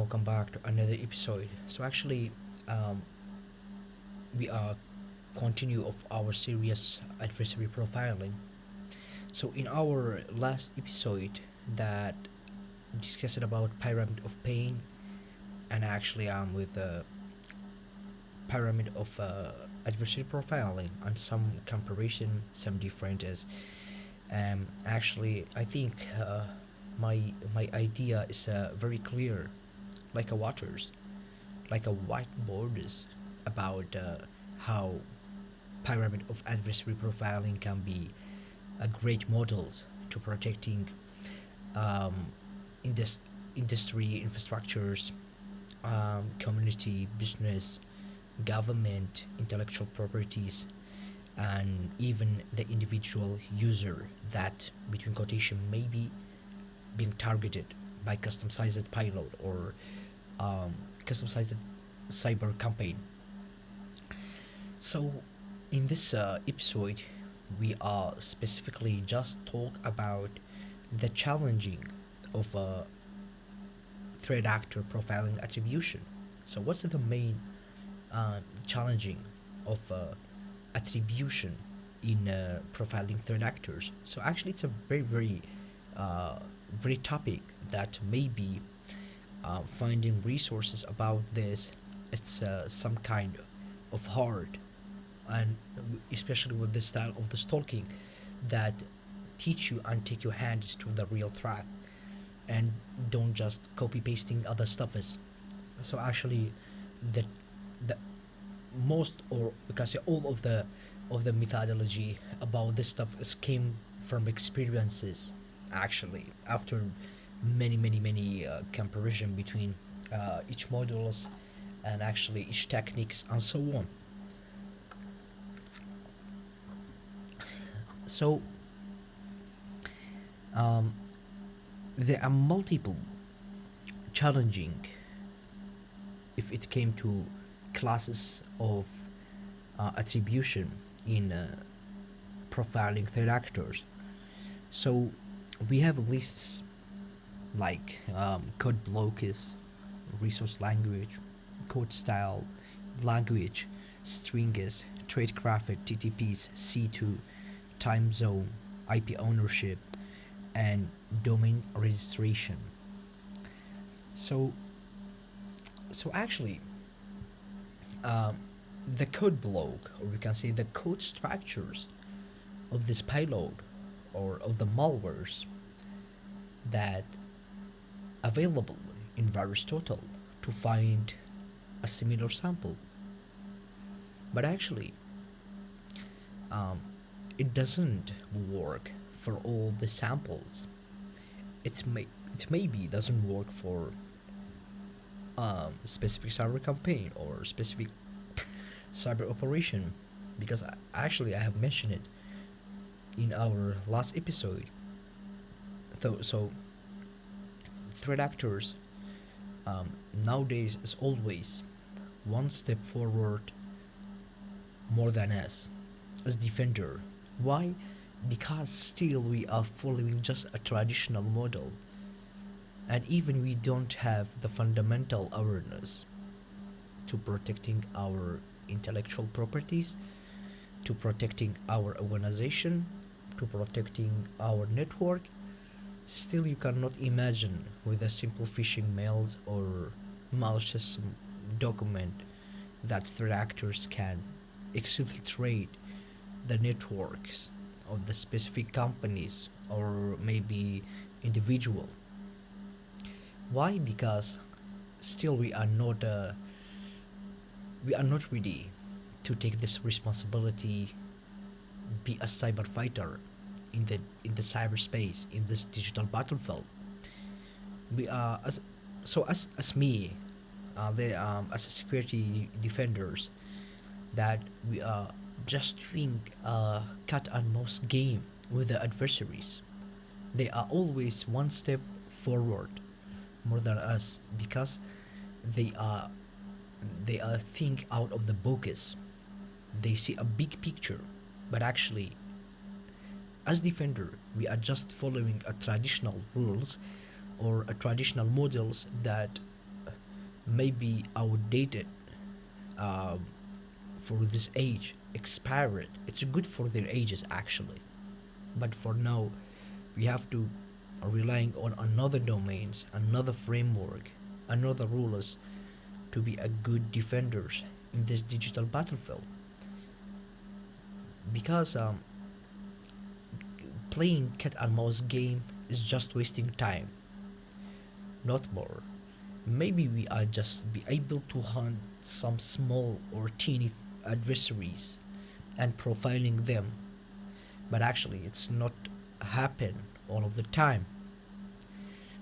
welcome back to another episode. Um, we are continue of our series adversary profiling. So, in our last episode, that discussed about pyramid of pain, and with the pyramid of adversary profiling and some comparison, some differences. I think my idea is very clear, like a waters, like a whiteboard about how pyramid of adversary profiling can be a great models to protecting um, indus- industry infrastructures, community, business, government, intellectual properties, and even the individual user that, between quotation, may be being targeted by custom-sized payload or custom-sized cyber campaign. So, in this episode, we are specifically just talk about the challenging of threat actor profiling attribution. So, what's the main challenging of attribution in profiling threat actors? So, actually, it's a very uh, great topic that maybe finding resources about this. It's some kind of hard, and especially with this style of the stalking that teach you and take your hands to the real track and don't just copy pasting other stuff is. So actually the the most, or because all of the methodology about this stuff is came from experiences, actually after many comparison between each models and actually each techniques and so on. So um, there are multiple challenging if it came to classes of attribution in profiling threat actors. So we have lists like code blocks, resource language, code style, language, strings, tradecraft, TTPs, C2, time zone, IP ownership, and domain registration. So, so actually, um, the code block, or we can say the code structures of this payload or of the malwares that available in various total to find a similar sample. But actually, um, it doesn't work for all the samples. It maybe doesn't work for specific cyber campaign or specific cyber operation, because actually I have mentioned it in our last episode. So threat actors um, nowadays is always one step forward more than us as defender. Why? Because still we are following just a traditional model, and even we don't have the fundamental awareness to protecting our intellectual properties, to protecting our organization, to protecting our network. Still, you cannot imagine with a simple phishing mails or malicious document that threat actors can exfiltrate the networks of the specific companies or maybe individual. Why? Because still we are not ready to take this responsibility, be a cyber fighter in the cyberspace in this digital battlefield. We are as me, as a security defenders, that we are just doing a cat and mouse game with the adversaries. They are always one step forward more than us because they are they are think out of the box. They see a big picture, but actually, as defender, we are just following a traditional rules or a traditional models that maybe outdated, um, for this age, expired. It's good for their ages actually, but for now, we have to relying on another domains, another framework, another rulers to be a good defenders in this digital battlefield. Because playing cat and mouse game is just wasting time, not more. Maybe we are just be able to hunt some small or teeny adversaries and profiling them, but actually it's not happen all of the time.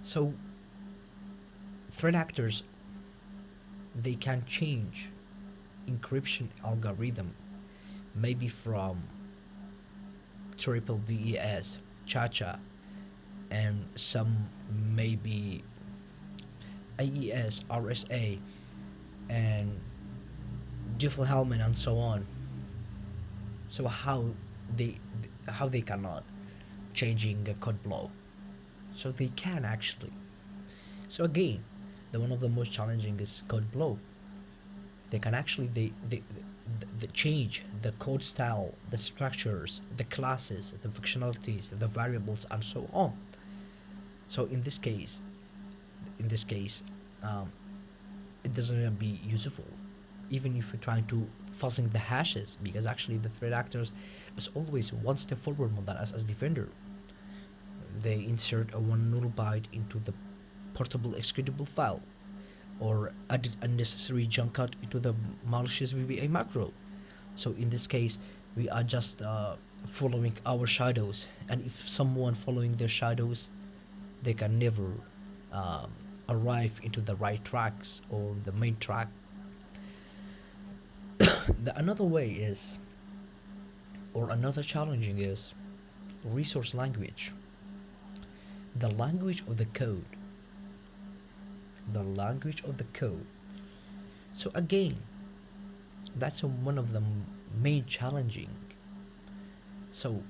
So threat actors, they can change encryption algorithm, maybe from triple VES, Cha-Cha, and some maybe AES, RSA, and Diffel-Hellman and so on. So they how they cannot changing a code blow? So they can actually. So again, the one of the most challenging is code blow. They can actually they change the code style, the structures, the classes, the functionalities, the variables, and so on. So in this case, um, it doesn't be useful, even if you're trying to fuzzing the hashes, because actually the threat actors is always one step forward more than us as defender. They insert a one null byte into the portable executable file, or added unnecessary junk code into the malicious VBA macro. So in this case, we are just following our shadows, and if someone following their shadows, they can never um, arrive into the right tracks or the main track. The another way is, or another challenging is, resource language. The language of the code. The language of the code. So again, that's one of the main challenging. So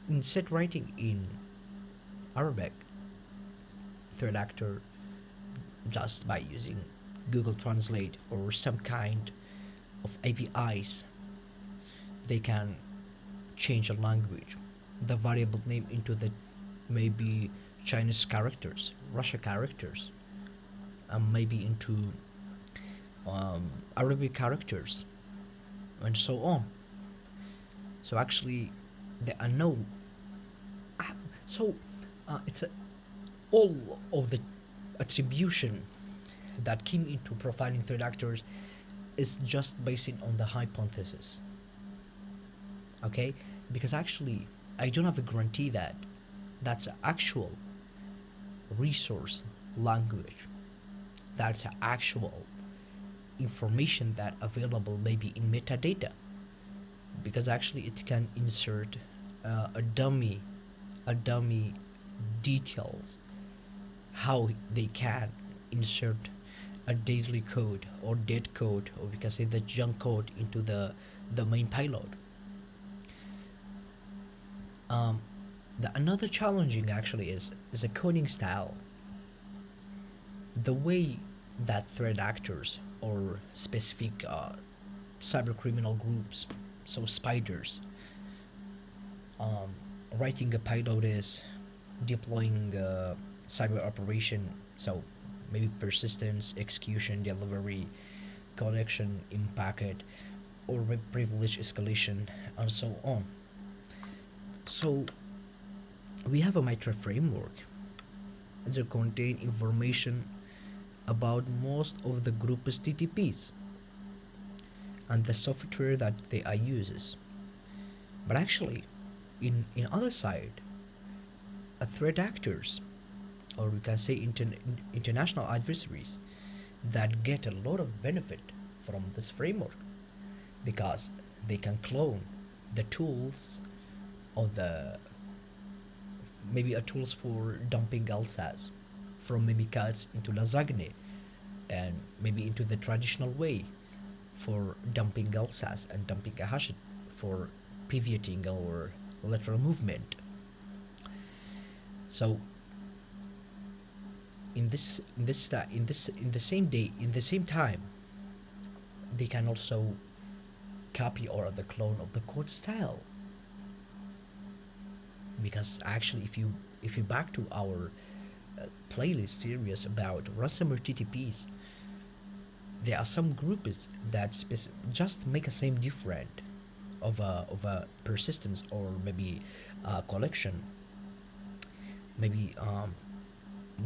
instead writing in Arabic, third actor, just by using Google Translate or some kind of APIs, they can change a language, the variable name into the maybe Chinese characters, Russia characters, and maybe into Arabic characters, and so on. So actually, there are no. So it's all of the attribution that came into profiling third actors is just based on the hypothesis. Okay, because actually, I don't have a guarantee that that's an actual resource language. That's an actual information that available maybe in metadata, because actually it can insert a dummy details, how they can insert a daily code or dead code, or we can say the junk code into the main payload. um, the another challenging actually is a coding style, the way that threat actors or specific cyber criminal groups, so spiders, um, writing a payload is deploying a cyber operation. So maybe persistence, execution, delivery, connection in packet, or privilege escalation, and so on. So we have a MITRE framework that contain information about most of the group's TTPs and the software that they are uses. But actually, in other side, a threat actors, or we can say international adversaries, that get a lot of benefit from this framework, because they can clone the tools of the maybe a tools for dumping Alsace from Mimikatz into Lasagne, and maybe into the traditional way for dumping Alsace and dumping a hash for pivoting or lateral movement. So in the same day, in the same time, they can also copy or the clone of the code style. Because actually, if you back to our playlist series about ransomware TTPs, there are some groups that just make a same different of a persistence or maybe a collection. Maybe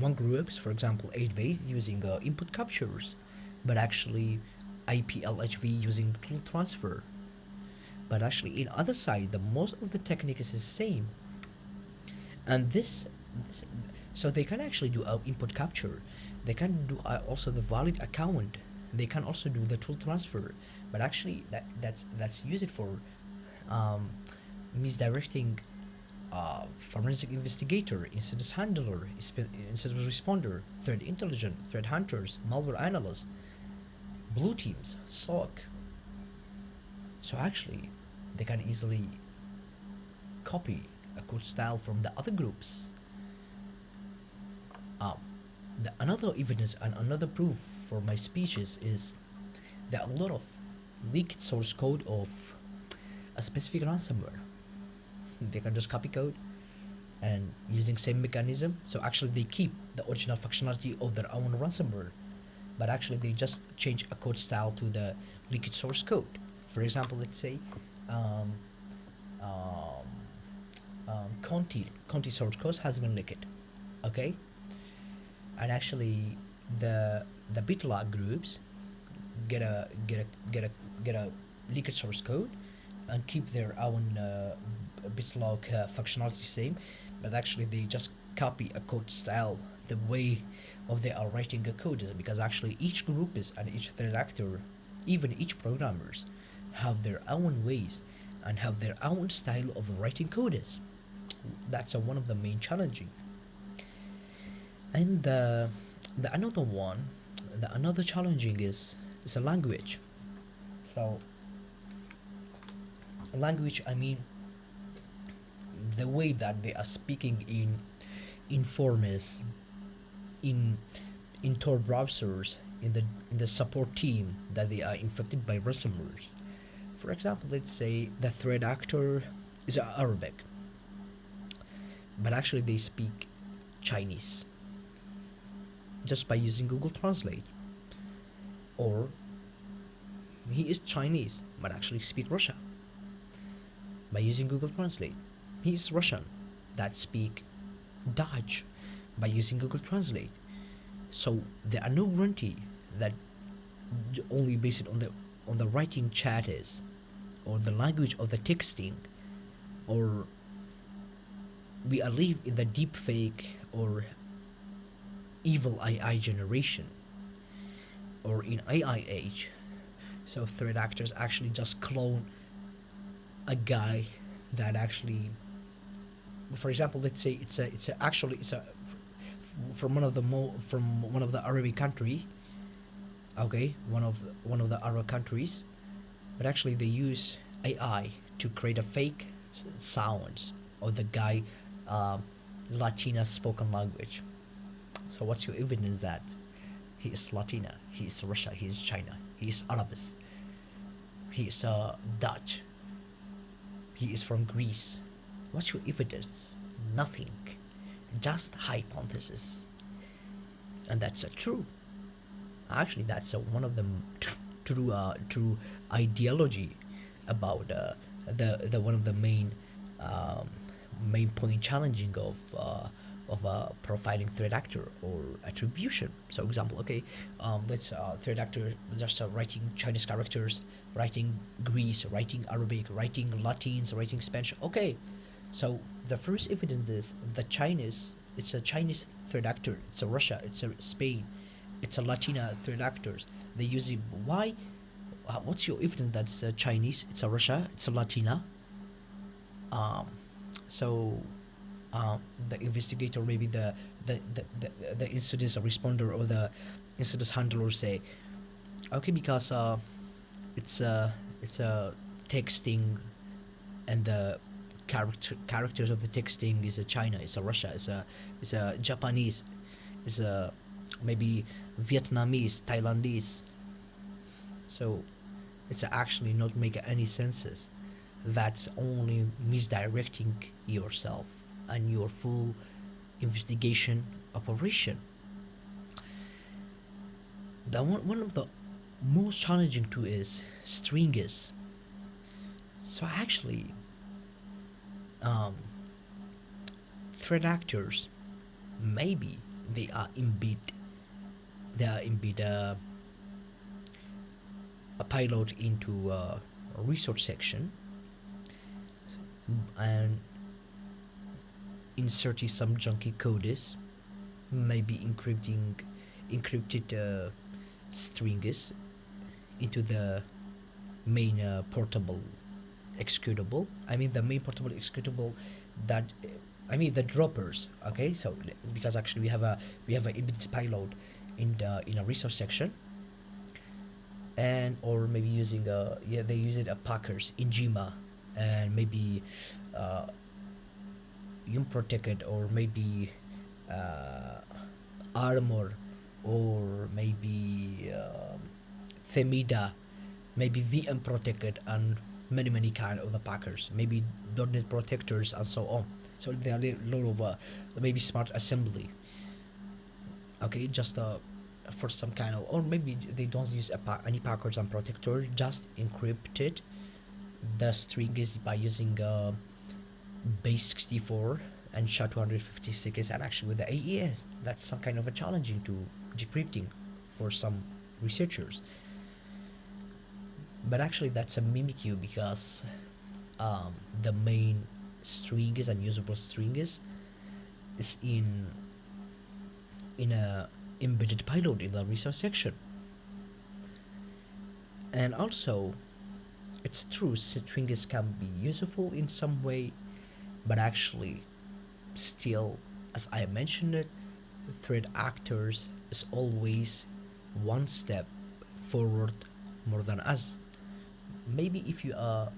one groups, for example, 8-base using input captures, but actually IPLHV using tool transfer. But actually, in other side, the most of the technique is the same, and this so they can actually do input capture. They can do also the valid account. They can also do the tool transfer, but actually that's used for um, misdirecting forensic investigator, incident handler, incident responder, threat intelligence, threat hunters, malware analyst, blue teams, SOC. So actually, they can easily copy a code style from the other groups. Um, another evidence and another proof for my speeches is there are a lot of leaked source code of a specific ransomware. They can just copy code and using same mechanism. So actually they keep the original functionality of their own ransomware, but actually they just change a code style to the leaked source code. For example, let's say um, um, Conti source code has been leaked, okay, and actually the BitLog groups get a leaked source code and keep their own BitLog functionality same, but actually they just copy a code style the way of they are writing a code is because actually each group is and each threat actor, even each programmers, have their own ways and have their own style of writing code is. That's one of the main challenging. And the another one, the another challenging is a language. So language, I mean the way that they are speaking in forms, in Tor browsers, in the support team that they are infected by ransomwares. For example, let's say the threat actor is Arabic, but actually they speak Chinese just by using Google Translate. Or he is Chinese but actually speak Russian by using Google Translate. He is Russian that speak Dutch by using Google Translate. So there are no guarantee that only based on the writing chat is, or the language of the texting, or we are live in the deep fake or evil AI generation, or in AI age. So threat actors actually just clone a guy that actually, for example, let's say it's a from one of the Arabic country, okay, one of the Arab countries, but actually they use AI to create a fake sounds of the guy Latina spoken language. So what's your evidence that he is Latina, he is Russia, he is China, he is Arabs, he is Dutch, he is from Greece? What's your evidence? Nothing. Just hypothesis. And that's true. Actually, that's one of the true ideology about the one of the main point challenging of profiling threat actor or attribution. So example, okay, let's threat actor just writing Chinese characters, writing Greece, writing Arabic, writing Latins, writing Spanish. Okay, so the first evidence is the Chinese. It's a Chinese threat actor. It's a Russia. It's a Spain. It's a Latina threat actors. They use it. Why? What's your evidence that it's a Chinese? It's a Russia. It's a Latina. Um, so the investigator, maybe the incident responder or the incident handler say, okay, because it's a texting, and the characters of the texting is a China, it's a Russia, it's a Japanese, is a maybe Vietnamese, Thailandese. So it's actually not make any senses. That's only misdirecting yourself and your full investigation operation. One of the most challenging too is stringers. So actually, um, threat actors maybe they are embed a payload into a resource section and inserting some junky codes, maybe encrypted strings into the main portable executable. I mean the main portable executable that I mean the droppers. Okay, so because actually we have a embedded payload in a resource section, and or maybe using they use it at Packers in Jima, and maybe uh, Protected or maybe uh, Armor or maybe Themida, maybe VM Protected, and many kind of the Packers, maybe .NET protectors and so on. So there are a lot of maybe smart assembly. Okay, just for some kind of, or maybe they don't use any Packers and protector, just encrypted the string is by using base 64 and SHA 256, and actually with the AES that's some kind of a challenging to decrypting for some researchers. But actually that's a mimicry because the main string is unusable string is in a embedded payload in the resource section. And also it's true strings can be useful in some way, but actually still, as I mentioned it, threat actors is always one step forward more than us. Maybe if you are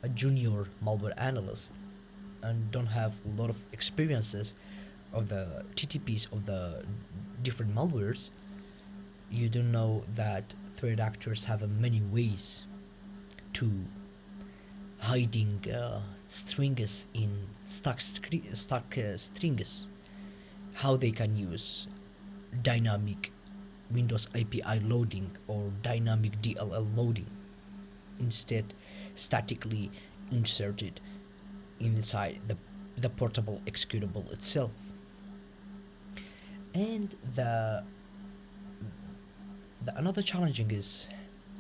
a junior malware analyst and don't have a lot of experiences of the TTPs of the different malwares, you don't know that threat actors have many ways to hiding strings in stuck strings. How they can use dynamic Windows API loading or dynamic DLL loading, instead statically inserted inside the portable executable itself. And the another challenging is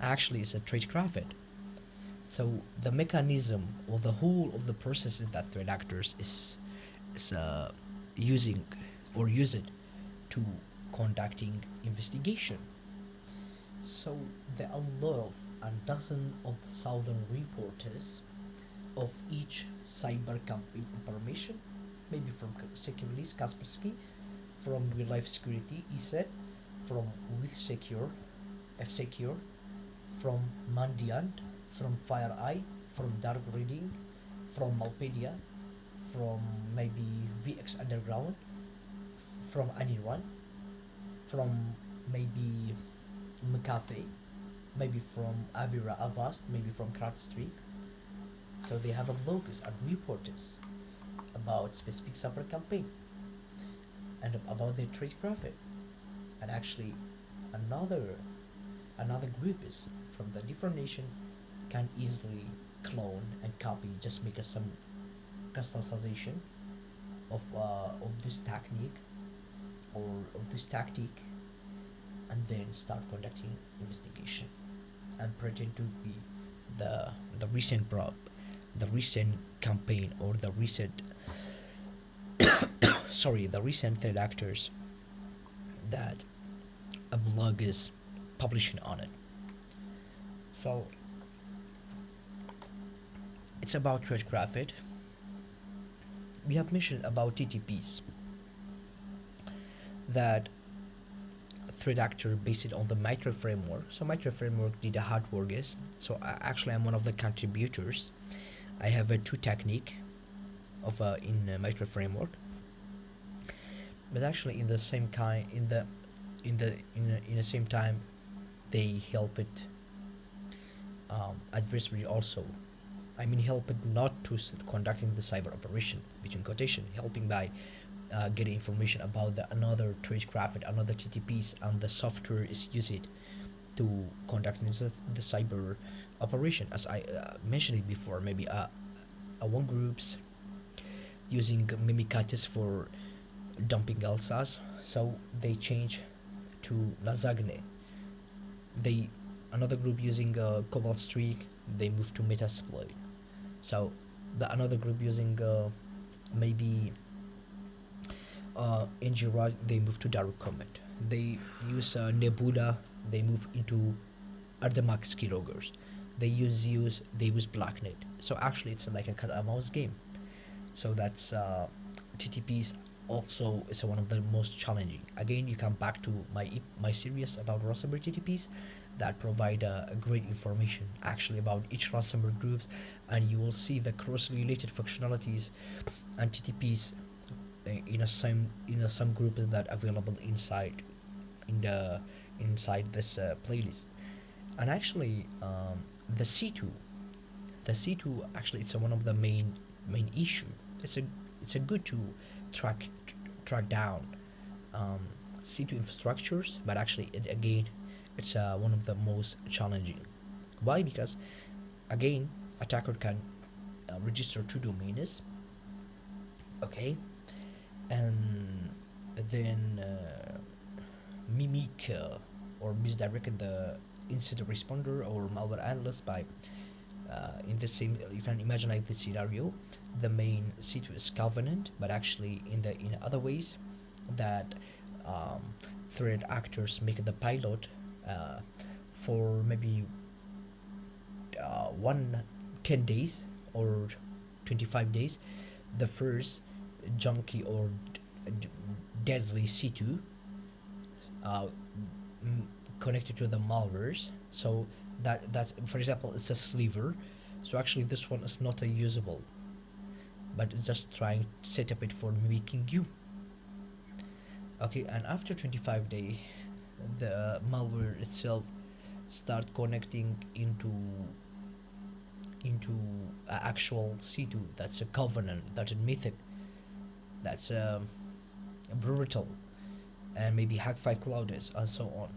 actually is a tradecraft. So the mechanism or the whole of the processes that threat actors is using or use it to conducting investigation. So there are a lot of and dozen of the southern reporters of each cyber campaign information, maybe from Securities Kaspersky, from Real Life Security ESET, from With Secure, F Secure, from Mandiant, from FireEye, from Dark Reading, from Malpedia, from maybe VX Underground, from Anirwan, from maybe McAfee, maybe from Avira Avast, maybe from CrowdStrike. So they have a logos and reporters about specific cyber campaign and about their trade profit. And actually another another group is from the different nation can easily clone and copy, just make some customization of this technique or of this tactic, and then start conducting investigation and pretend to be the recent the recent campaign or the recent sorry the recent threat actors that a blog is publishing on it. So it's about tradecraft. We have mentioned about TTPs that threat actor based on the Mitra framework. So Mitra framework did a hard work is. So actually I'm one of the contributors. I have a two technique of in Mitra framework, but actually in the same kind in the in the same time, they help it adversary also. I mean, help it not to conducting the cyber operation between quotation, helping by getting information about the another tradecraft, another TTPs, and the software is used to conduct the cyber operation. As I mentioned it before, maybe one groups using Mimikatz for dumping Elsas, so they change to Lasagne. They Another group using Cobalt Streak, they move to Metasploit. So the another group using maybe Engira, they move to Dark Comet. They use Nebula, they move into Ardemax Keylogers. They use Blacknet. So actually, it's like a cat and mouse game. So that's TTPs also is one of the most challenging. Again, you come back to my series about ransomware TTPs that provide great information actually about each ransomware groups, and you will see the cross-related functionalities and TTPs in a some groups that available in the inside this playlist. And actually, the C2 the C2 actually it's one of the main issue. It's a good to track track down um, C2 infrastructures, but actually again it's one of the most challenging. Why? Because again, attacker can register two domains, okay, and then mimic or misdirect the incident responder or malware analyst by in the same. You can imagine like this scenario, the main C2 is covenant, but actually in other ways that um, threat actors make the pilot uh, for maybe 10 days or 25 days, the first junky or deadly C2 uh, connected to the malwares. So that's for example, it's a sliver. So actually, this one is not a usable, but it's just trying to set up it for mimicking you. Okay, and after 25 day, the malware itself start connecting into actual C2. That's a covenant. That's a mythic. That's brutal, and maybe hack 5 clouds and so on,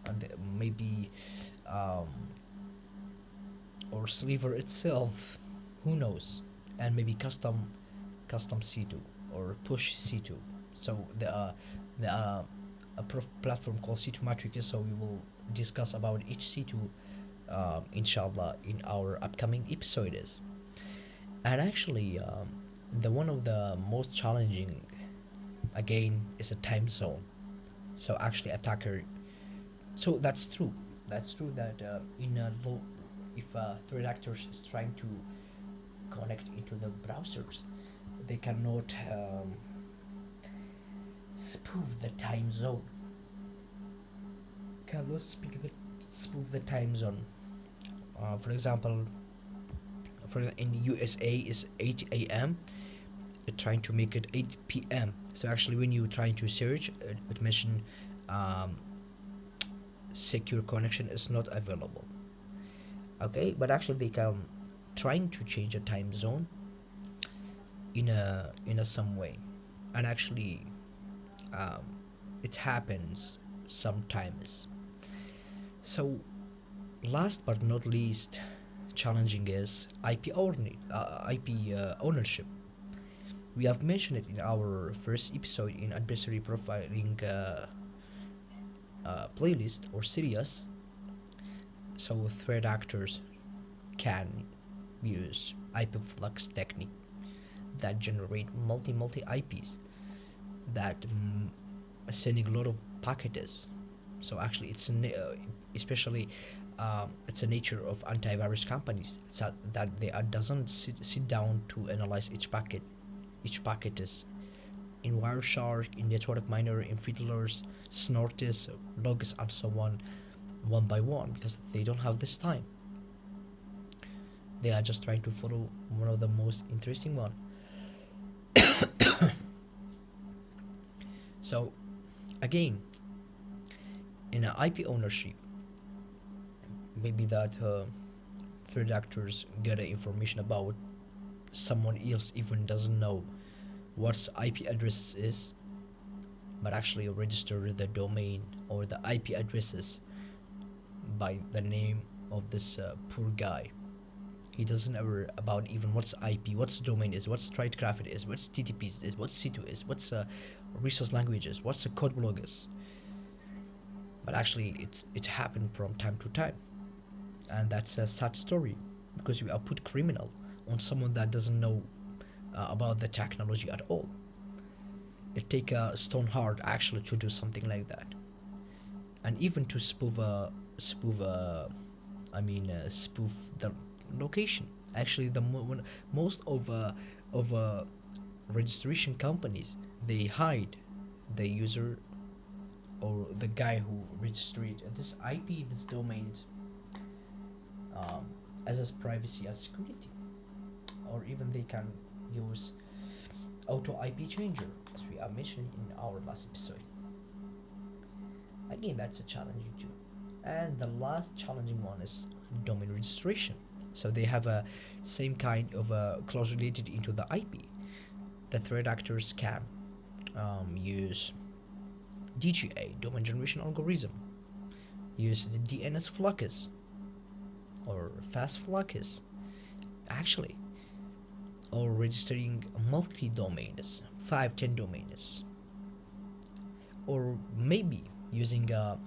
and maybe um, or sliver itself, who knows, and maybe custom C2 or push C2. So the a platform called C2 Matrix. So we will discuss about each C2 inshallah in our upcoming episodes. And actually, the one of the most challenging again is a time zone. So actually, attacker. So that's true. That's true that in a low, if threat actors is trying to connect into the browsers, they cannot spoof the time zone. Cannot spoof the time zone. For example, in USA is 8 a.m. It's trying to make it 8 p.m. So actually, when you trying to search, it mention secure connection is not available. Okay, but actually they can trying to change a time zone in a some way, and actually um, it happens sometimes. So last but not least, challenging is IP ownership. We have mentioned it in our first episode in adversary profiling playlist or series. So threat actors can use IP flux technique that generate multi IPs that sending a lot of packets. So actually, especially it's a nature of antivirus companies, so that they doesn't sit down to analyze each packet. Each packet is in Wireshark, in Network Miner, in Fiddlers, Snortis, Logs, and so on, one by one, because they don't have this time. They are just trying to follow one of the most interesting one. So, again, in an IP ownership, maybe that threat actors get information about someone else even doesn't know what IP address is, but actually register the domain or the IP addresses by the name of this poor guy. He doesn't know about even what's IP, what's domain is, what's trade traffic is, what's TTP is, what's C2 is, what's resource language is, what's a code block is. But actually, it happened from time to time, and that's a sad story because we are put criminal on someone that doesn't know about the technology at all. It take a stone heart actually to do something like that, and even to spoof the location. Actually, most of registration companies, they hide the user or the guy who registered this IP, this domain, as privacy as security, or even they can use auto IP changer, as we are mentioning in our last episode. Again, that's a challenging too. And the last challenging one is domain registration. So they have a same kind of a clause related into the IP. The threat actors can use DGA, domain generation algorithm, use the DNS flux or fast flux, actually, or registering multi-domains, 5-10 domains, or maybe using the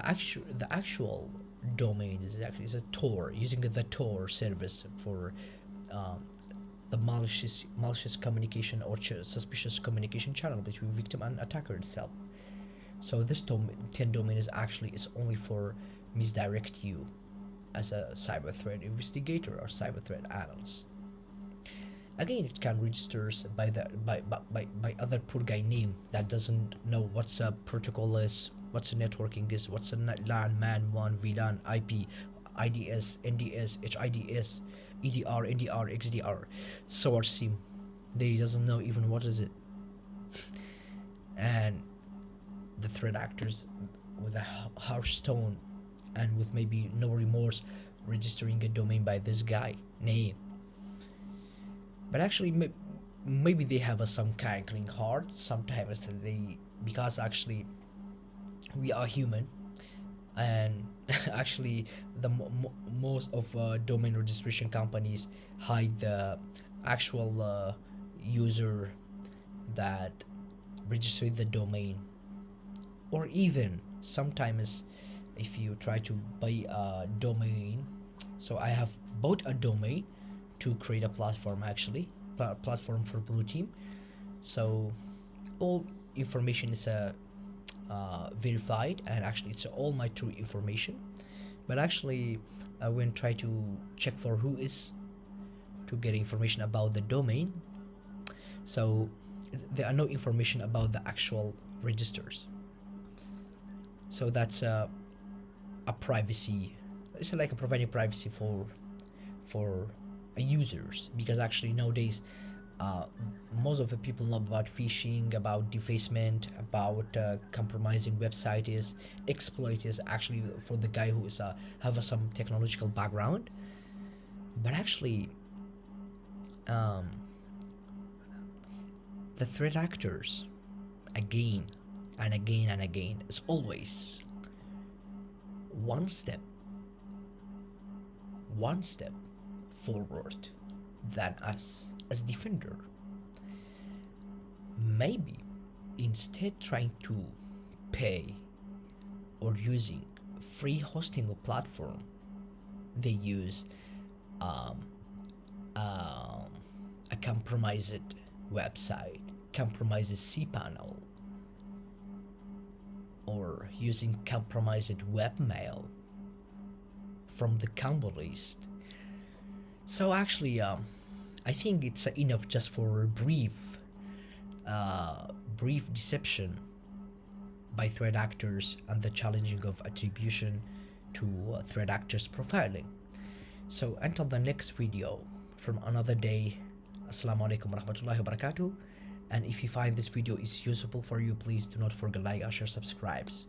actual domain is a Tor, using the Tor service for the malicious communication or suspicious communication channel between victim and attacker itself. So this 10 domain is only for misdirect you as a cyber threat investigator or cyber threat analyst. Again, it can register by other poor guy name that doesn't know what's a protocol is, what's a networking is, what's a LAN, MAN, WAN, VLAN, IP, IDS, NDS, HIDS, EDR, NDR, XDR, source SIM. They doesn't know even what is it. And the threat actors with a harsh tone and with maybe no remorse registering a domain by this guy name. But actually, maybe they have some cackling heart sometimes. Because actually we are human, and actually the most of domain registration companies hide the actual user that registered the domain, or even sometimes if you try to buy a domain. So I have bought a domain to create a platform, actually platform for Blue Team. So all information is verified, and actually it's all my true information. But actually I went try to check for who is to get information about the domain. So there are no information about the actual registers. So that's a privacy. It's like a providing privacy for users, because actually nowadays most of the people know about phishing, about defacement, about compromising website is exploit is actually for the guy who is have some technological background. But actually the threat actors, again and again and again, is always one step forward than us as defender. Maybe instead trying to pay or using free hosting platform, they use a compromised website, compromised cPanel, or using compromised webmail from the combo list. So actually I think it's enough just for a brief deception by threat actors and the challenging of attribution to threat actors profiling. So until the next video from another day, assalamu alaikum warahmatullahi wabarakatuh. And if you find this video is useful for you, please do not forget to like, share, subscribes.